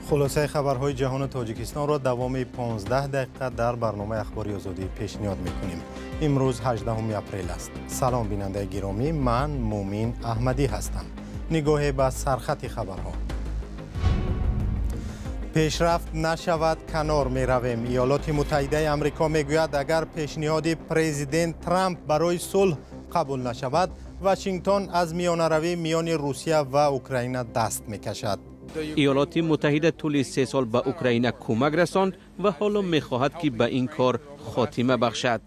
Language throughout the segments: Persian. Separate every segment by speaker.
Speaker 1: خلاصه خبرهای جهان تاجیکستان را دوام 15 دقیقه در برنامه اخباری آزادی پیشنهاد میکنیم. امروز 18 اپریل است. سلام بیننده گرامی، من مومین احمدی هستم. نگاه به سرخط خبرها. پیشرفت نشود کنار می رویم. ایالات متحده آمریکا میگوید اگر پیشنهاد پرزیدنت ترامپ برای صلح قبول نشود، واشنگتن از میانه‌روی میان روسیه و اوکراین دست میکشد.
Speaker 2: ایالات متحده طول 3 سال به اوکراین کمک رساند و حالا می‌خواهد که به این کار خاتمه بخشد.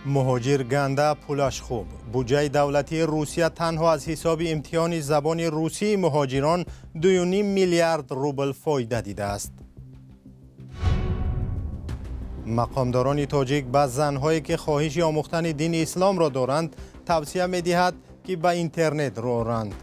Speaker 1: مهاجر گنده پولش خوب. بودجه دولتی روسیه تنها از حساب امتحان زبان روسی مهاجران 2.5 میلیارد روبل فایده دیده است. مقامداران تاجیک به زنهایی که خواهش آموختن دین اسلام را دارند توصیه می‌دهد که به اینترنت رو رند.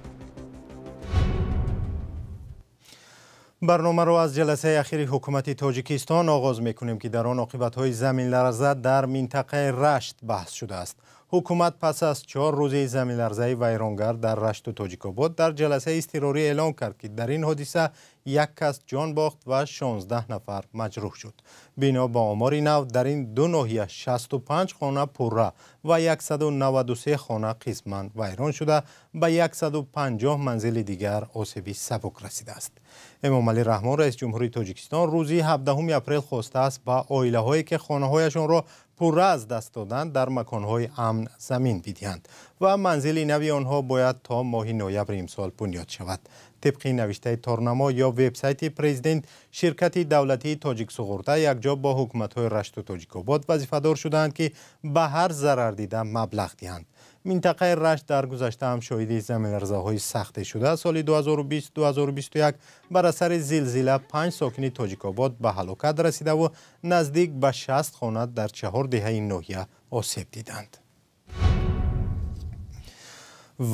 Speaker 1: برنامه را از جلسه اخیر حکومت تاجیکستان آغاز می‌کنیم که در آن عاقبت‌های زمین لرزه در منطقه رشت بحث شده است. حکومت پس از 4 روز زمین لرزه ویرانگر در رشت و تاجیک‌آباد در جلسه اضطراری اعلام کرد که در این حادثه 1 کس جان باخت و 16 نفر مجروح شد. بنا به آمار نو در این دو ناحیه 65 خانه پرره و 193 خانه قسماً ویران شده، به 150 منزل دیگر آسیب سبک رسیده است. امام علی رحمان رئیس جمهوری تاجیکستان روزی 17 اپریل خواسته است به عائله‌هایی که خانه‌هایشان را پرره از دست دادند در مکان‌های امن زمین بدهند و منزل نو آنها باید تا ماه نوامبر امسال بنیاد شود. طبق نوشته تارنما یا وبسایت پرزیدنت، شرکت دولتی تاجیک سغورته یکجا با حکومت‌های رشت و تاجیک‌آباد وظیفه‌دار شدند که به هر ضرر دیده مبلغ دهند. منطقه رشت در گذشته هم شاهد زمین‌لرزه‌های سخت شده. سال 2020-2021 بر اثر زلزله 5 ساکن تاجیک‌آباد به هلاکت رسیده و نزدیک به 60 خانه در 4 دهه این ناحیه آسیب دیدند.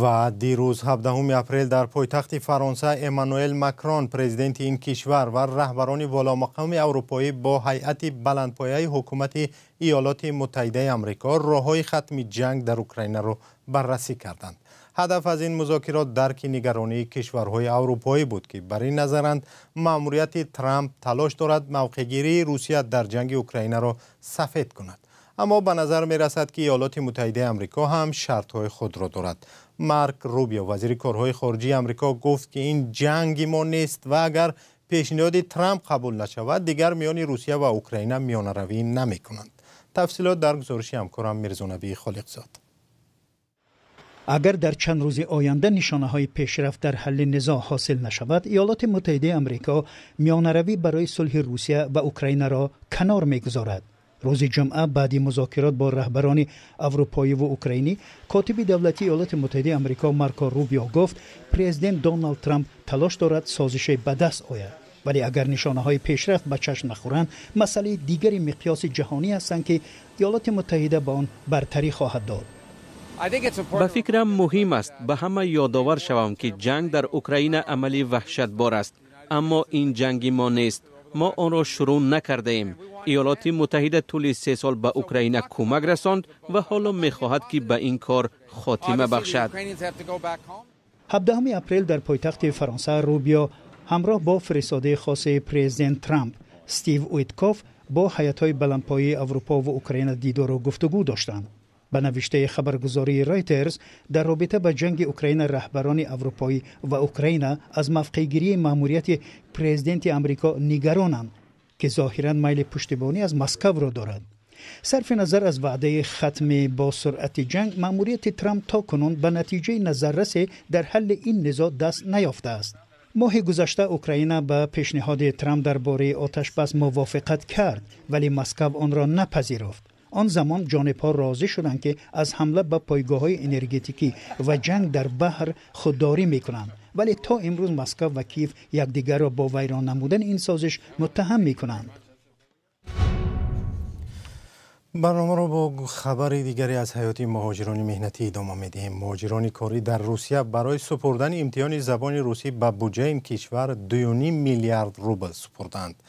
Speaker 1: و دیروز 17 اپریل در پایتخت فرانسه امانوئل مکرون پرزیدنت این کشور و رهبران والامقام اروپایی با هیئت بلندپایه حکومت ایالات متحده آمریکا راههای ختم جنگ در اوکراین را بررسی کردند. هدف از این مذاکرات درک نگرانی کشورهای اروپایی بود که بر این نظرند مأموریت ترامپ تلاش دارد موقعگیری روسیه در جنگ اوکراین را سفید کند. اما به نظر می رسد که ایالات متحده آمریکا هم شرطهای خود را دارد. مارک روبیو وزیر کارهای خارجی آمریکا گفت که این جنگ ما نیست و اگر پیشنهاد ترامپ قبول نشود دیگر میان روسیه و اوکراین میانه‌روی نمی کنند. تفصیلات در گزارش همکارم میرزانبی خالقزاد.
Speaker 3: اگر در چند روز آینده نشانه‌های پیشرفت در حل نزاع حاصل نشود، ایالات متحده آمریکا میانه‌روی برای صلح روسیه و اوکراین را کنار می‌گذارد. روز جمعه بعد مذاکرات با رهبران اروپایی و اوکراینی، کاتب دولتی ایالات متحده آمریکا مارکو روبیو گفت پرزیدنت دونالد ترامپ تلاش دارد سازش به دست آید، ولی اگر نشانه‌های پیشرفت به چشم نخورند، مسئله دیگری مقیاس جهانی هستند که ایالات متحده با آن برتری خواهد داد.
Speaker 2: به فکرم مهم است به همه یادآور شوم که جنگ در اوکراین عملی وحشتبار است، اما این جنگ ما نیست. ما آن را شروع نکرده ایم. ایالات متحده طول 3 سال به اوکراین کمک رساند و حالا می‌خواهد که به این کار خاتمه بخشد.
Speaker 3: 17 اپریل در پایتخت فرانسه روبیو همراه با فرستاده خاص پرزیدنت ترامپ استیو ویتکوف با هیئت‌های بلندپایه اروپا و اوکراین دیدار و گفتگو داشتند. به نوشته خبرگزاری رایترز، در رابطه با جنگ اوکراین رهبران اروپایی و اوکراین از موقع‌گیری مأموریت پرزیدنت آمریکا نگرانند که ظاهراً میل پشتیبانی از مسکو را دارد. صرف نظر از وعده ختم با سرعت جنگ، مأموریت ترامپ تا کنون به نتیجه نظررس در حل این نزاع دست نیافته است. ماه گذشته اوکراین به پیشنهاد ترامپ درباره آتش‌بس موافقت کرد، ولی مسکو آن را نپذیرفت. آن زمان جانب‌ها راضی شدند که از حمله به پایگاه‌های انرژتیکی و جنگ در بحر خودداری می‌کنند، ولی تا امروز مسکو و کیف یکدیگر را با ویران نمودن این سازش متهم می‌کنند.
Speaker 1: برنامه را با خبر دیگری از حیات مهاجران مهنتی ادامه می‌دهیم. مهاجران کاری در روسیه برای سپردن امتحان زبان روسی به بودجه این کشور 2.5 میلیارد روبل سپردند.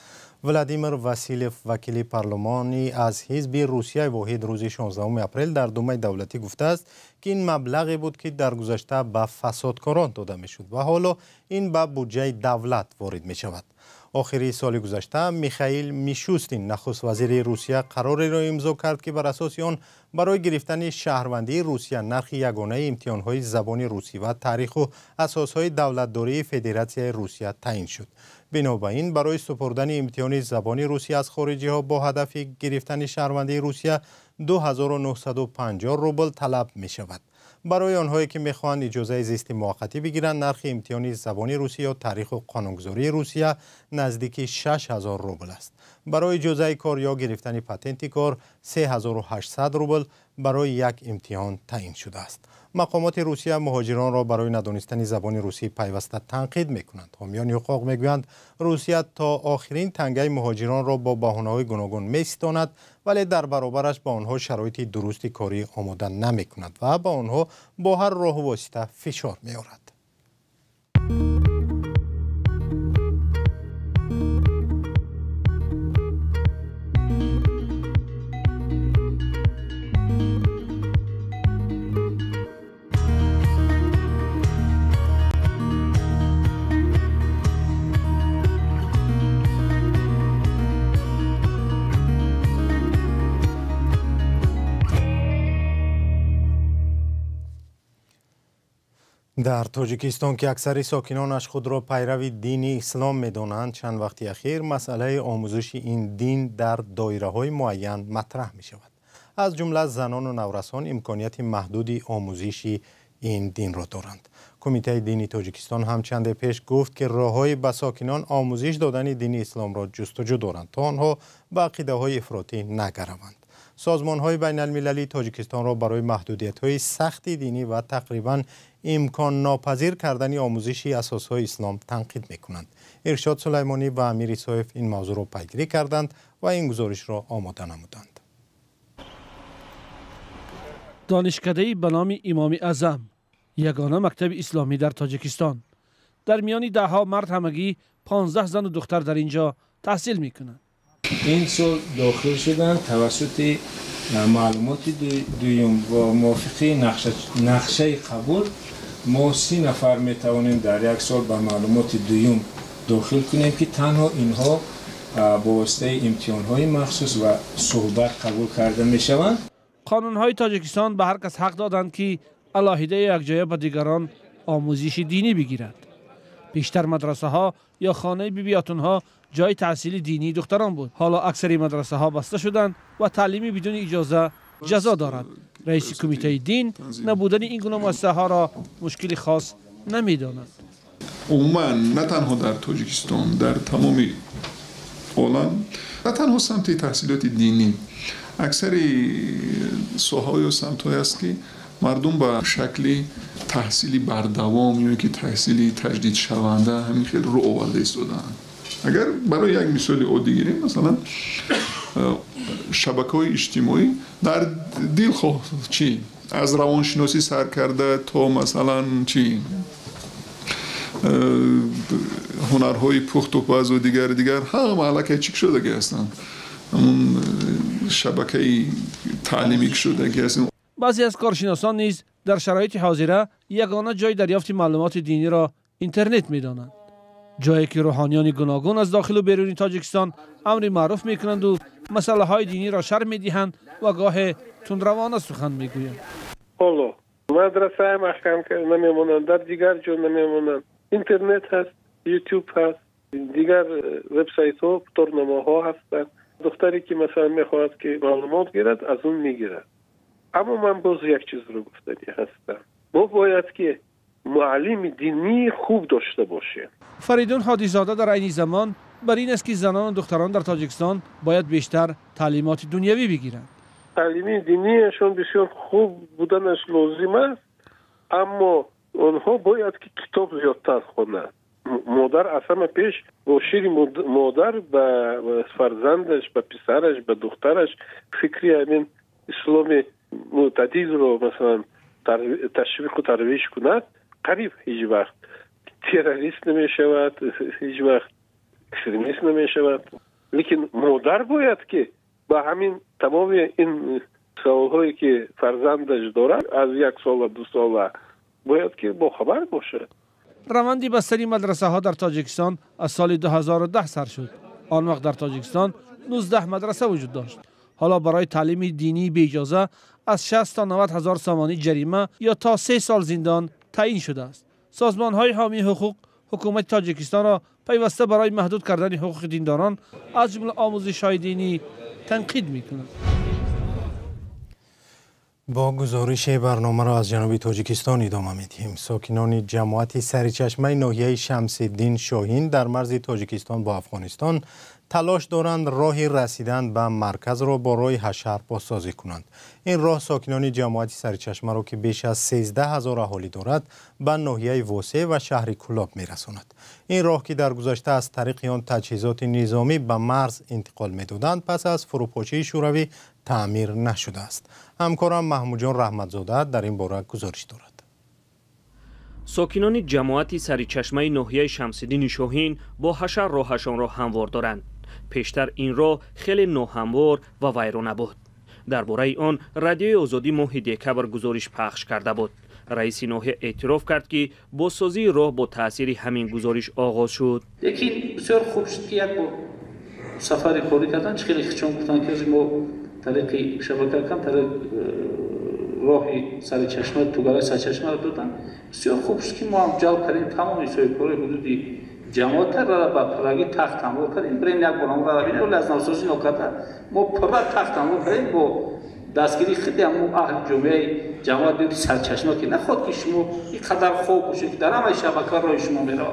Speaker 1: ولادیمیر واسیلیف وکیل پارلمانی از حزب روسیه واحد روز 16 اپریل در دومه دولتی گفته است که این مبلغی بود که در گذشته به فسادکاران داده میشد و حالا این به بودجه دولت وارد می شود. آخری سال گذشته میخائیل میشوستین نخست وزیر روسیه قراری را امضا کرد که بر اساس آن برای گرفتن شهروندی روسیه نرخ یگانه امتحانهای زبان روسی و تاریخ و اساسهای دولتداری فدراسیون روسیه تعیین شد. بنابراین برای سپردن امتحان زبان روسی از خارجی ها با هدف گرفتن شهروندی روسیه 2950 روبل طلب می شود. برای آنهایی که میخواهند اجازه زیست موقتی بگیرند نرخ امتحان زبان روسیه و تاریخ و قانونگذاری روسیه نزدیک 6000 روبل است. برای اجازه کار یا گرفتن پتنت کار 3800 روبل برای یک امتحان تعیین شده است. مقامات روسیه مهاجران را برای ندانستن زبان روسی پیوسته تنقید میکنند. حامیان حقوق میگویند روسیه تا آخرین تنگه مهاجران را با بهانه‌های گوناگون میستاند ولی در برابرش با آنها شرایط درست کاری آماده نمیکند و با آنها با هر راه و واسطه فشار میآورد. در تاجیکستان که اکثر ساکنانش خود را پیرو دین اسلام می‌دانند، چند وقت اخیر مسئله آموزش این دین در دایره‌های معین مطرح می‌شود. از جمله زنان و نورسان امکانیت محدودی آموزش این دین را دارند. کمیته دینی تاجیکستان هم چند پیش گفت که راه‌های به ساکنان آموزش دادن دین اسلام را جستجو دارند تا آنها به عقیده‌های افراطی نگروند. سازمان‌های بین المللی تاجیکستان را برای محدودیت‌های سخت دینی و تقریباً امکان ناپذیر کردن آموزش اساسهای اسلام تنقید می‌کنند. ارشاد سلیمانی و امیر صایف این موضوع را پیگیری کردند و این گزارش را آماده نمودند.
Speaker 4: دانشکده‌ای به نام امام اعظم، یگانه مکتب اسلامی در تاجیکستان. در میان ده‌ها مرد همگی 15 زن و دختر در اینجا تحصیل می‌کنند.
Speaker 5: این سال داخل شدن توسط معلومات دویم و موافقه نقشه قبول ما 30 نفر میتوانیم در یک سال به معلومات دویم داخل کنیم که تنها اینها با واسطه امتحان‌های مخصوص و صحبت قبول کرده میشوند.
Speaker 4: قانون‌های تاجیکستان به هر کس حق دادند که علاهیده یک جایه به دیگران آموزش دینی بگیرد. بیشتر مدرسه ها یا خانه بیبیاتون ها جای تحصیل دینی دختران بود. حالا اکثری مدرسه ها بسته شدند و تعلیمی بدون اجازه جزا دارد. رئیس کمیته دین نبودن این گونه مؤسسه ها را مشکل خاص نمیداند.
Speaker 6: عموما نه تنها در تاجیکستان، در تمام عالم، نه تنها سمت تحصیلات دینی، اکثری ساحه‌های و سمت‌های است که مردم به شکل تحصیلی بردوام یا که تحصیلی تجدید شونده همین خیلی رو آورده ایستادن. اگر برای یک مثال عادی گیریم، مثلا شبکه‌های اجتماعی در دلخواه چی از روانشناسی سر کرده تا مثلا چی هنرهای پخت و پز و دیگر همه علاقه چیک شده که هستن، همون شبکه تعلیمی شده که هستن.
Speaker 4: بعضی از کارشناسان نیز در شرایط حاضره یگانه جای دریافت معلومات دینی را اینترنت می‌دانند. جایی که روحانیان گوناگون از داخل و بیرون تاجیکستان امر معروف می‌کنند و مسائل دینی را شرح می‌دهند و گاه تندروانه سخن می‌گویند.
Speaker 7: حالا مدرسه محکم نمی‌مانند، در دیگر جا نمی‌مانند. اینترنت هست، یوتیوب هست، دیگر وبسایت‌ها، تورنمه‌ها هستند. دختری که مثلا می‌خواهد که معلومات گیرد از اون می‌گیرد. اما من باز یک چیز رو گفتنی هستم. ما باید که معلم دینی خوب داشته باشیم.
Speaker 4: فریدون هادیزاده در این زمان بر این است که زنان و دختران در تاجیکستان باید بیشتر تعلیمات دنیوی بگیرند.
Speaker 7: تعلیم دینیشون بسیار خوب بودنش لازم است، اما آنها باید که کتاب زیادتر خوانند. مادر اصلا پیش با شیر مادر به فرزندش، به پسرش، به دخترش فکری همین اسلام معتدل رو مثلا تشویق و ترویج کند، قریب هیچ وقت تروریست نمی شود، هیچ وقت اکستریمیست نمی شود. لیکن مادر باید که با همین تمام این سالهایی که فرزندش دارد از 1 سال 2 ساله باید که با خبر باشه.
Speaker 4: روندی بستری مدرسه ها در تاجیکستان از سال 2010 سر شد. آن وقت در تاجیکستان 19 مدرسه وجود داشت. حالا برای تعلیم دینی بی اجازه از 60 تا 90 هزار سامانی جریمه یا تا 3 سال زندان تعیین شده است. سازمان های حامی حقوق حکومت تاجیکستان را پیوسته برای محدود کردن حقوق دینداران از جمله آموزش های دینی تنقید می‌کنند.
Speaker 1: با گزارش برنامه را از جنوب تاجیکستان ادامه می‌دهیم. ساکنان جماعت سرچشمه ناحیه شمس الدین شاهین در مرز تاجیکستان با افغانستان تلاش دارند راه رسیدن به مرکز را با راه حشر بازسازی کنند. این راه ساکنان جماعت سرچشمه را که بیش از 13,000 اهالی دارد به ناحیه واسه و شهر کلاب می‌رساند. این راه که در گذشته از طریق آن تجهیزات نظامی به مرز انتقال می‌دادند پس از فروپاشی شوروی تعمیر نشده است. همکارم محمود جان رحمتزاده در این باره گزارش دارد.
Speaker 2: ساکنان جماعت سرچشمه ناحیه شمس الدین شاهین با حشر راهشان را هموار دارند. پیشتر این راه خیلی ناهموار و ویرانه بود. درباره آن رادیوی آزادی ماه دکبر گزارش پخش کرده بود. رئیس ناحیه اعتراف کرد که بازسازی راه با تاثیر همین گزارش آغاز شد.
Speaker 8: یکی بسیار خوب شد که یک سفر کاری کردن خیلی چون گفتن که ما طریق شبکه کم طریق راه سرچشمه توگرای سرچشمه رو دادن. بسیار خوب شد که ما هم جلب کردیم تمام ایسای کاری حدودی جماعت را با پراگی تخت تعمیر کردیم. برای یک برنامه را ببینید ولی از نوسازی نکرده ما پرا تخت تعمیر کردیم با دستگیری خیلی هم اهل جمعه جماعت سرچشمه که نخواد که شما اینقدر خوب باشه که در همه شبکه راه شما میره.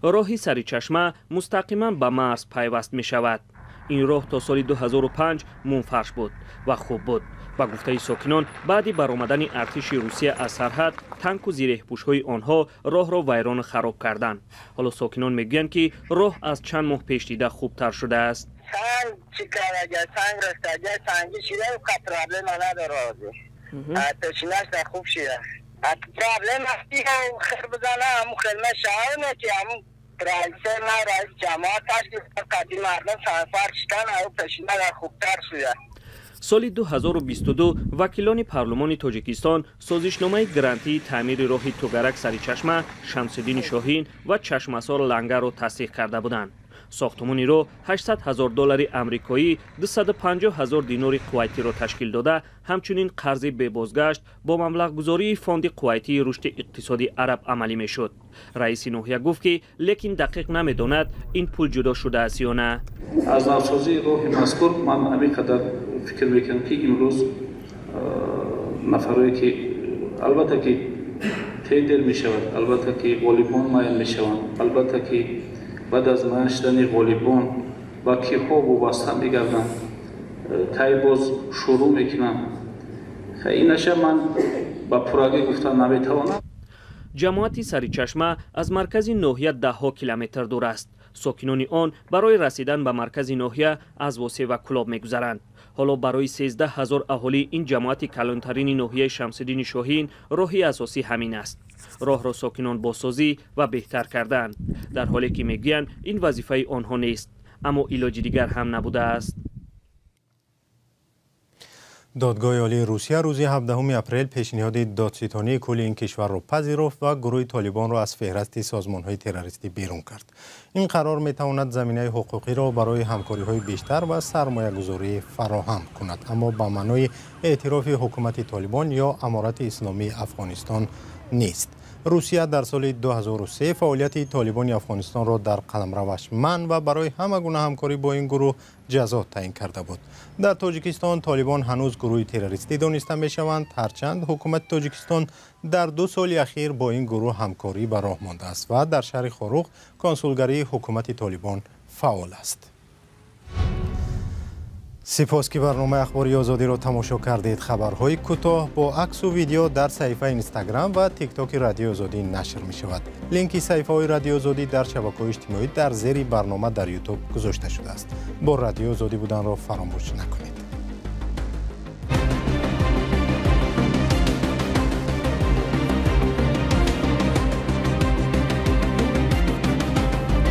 Speaker 2: راه سرچشمه مستقیما به مرز پیوست می شود. این راه تا سال 2005 منفرش بود و خوب بود. با گفته ساکنان بعد برآمدن ارتش روسیه از سرحد تانک و زیره‌پوش‌های آنها راه را ویران خراب کردند. حالا ساکنان میگویند که راه از چند ماه پیش دیده خوبتر شده است.
Speaker 9: سنگ چیکار سنگ رسته سنگی شده و پرابلم نداره. تشنش در خوب شده. پرابلم هستی هم خیر بزنه همون خدمت شهر که همون رئیس جماعت هست که قدیم مردم سنفر شدن او تشنه در خوبتر شده.
Speaker 2: سال 2022 وکیلان پارلمان تاجیکستان سازشنامه گرانتی تعمیر راه توگرک سرچشمه، شمس الدین شاهین و چشمسار لنگر را تصدیق کرده بودند. ساختمان را $800,000 آمریکایی 250,000 دینار کویتی را تشکیل داده، همچنین قرض به بازگشت با مبلغ گذاری فاند کویتی رشد اقتصادی عرب عملی می شد. رئیس ناحیه گفت که لیکن دقیق نمیداند این پول جدا شده است یا نه.
Speaker 8: از نوسازی راه مذکور من همینقدر فکر میکنم که امروز نفرایی که البته که تیدر می شود، البته که والیبال مایل می شوند، البته که بعد از معاش دادن والیبال با کیها وابسته میگردند تای باز شروع میکنم. این نشه من با پراگی گفتن نمیتوانم.
Speaker 2: جماعت سرچشمه از مرکز ناحیه 10 کیلومتر دور است. ساکنان آن برای رسیدن به مرکز ناحیه از واسه و کلاب میگذرند. حالا برای 13,000 اهالی این جماعت کلانترین ناحیه شمس الدین شاهین راهی اساسی همین است. راه را ساکنان بازسازی و بهتر کردند، در حالی که میگویند این وظیفه آنها نیست، اما علاج دیگر هم نبوده است.
Speaker 1: دادگاه عالی روسیه روز 17 اپریل پیشنهاد دادستانی کل این کشور را پذیرفت و گروه طالبان را از فهرست سازمان‌های تروریستی بیرون کرد. این قرار می‌تواند زمینه حقوقی را برای همکاری‌های بیشتر و سرمایه‌گذاری فراهم کند، اما به معنای اعتراف حکومت طالبان یا امارت اسلامی افغانستان نیست. روسیه در سال 2003 فعالیت طالبان افغانستان را در قلمروش منع و برای همه گونه همکاری با این گروه جزا تعیین کرده بود. در تاجیکستان طالبان هنوز گروه تروریستی دانسته می‌شوند، هرچند حکومت تاجیکستان در 2 سال اخیر با این گروه همکاری به راه مانده است و در شهر خاروق کنسولگری حکومت طالبان فعال است. سپاس که برنامه اخباری آزادی را تماشا کردید. خبرهای کوتاه با عکس و ویدیو در صفحه اینستاگرام و تیک تاک رادیو آزادی نشر می شود. لینک صفحه های رادیو آزادی در شبکه‌های اجتماعی در زیر برنامه در یوتیوب گذاشته شده است. با رادیو آزادی بودن را فراموش نکنید.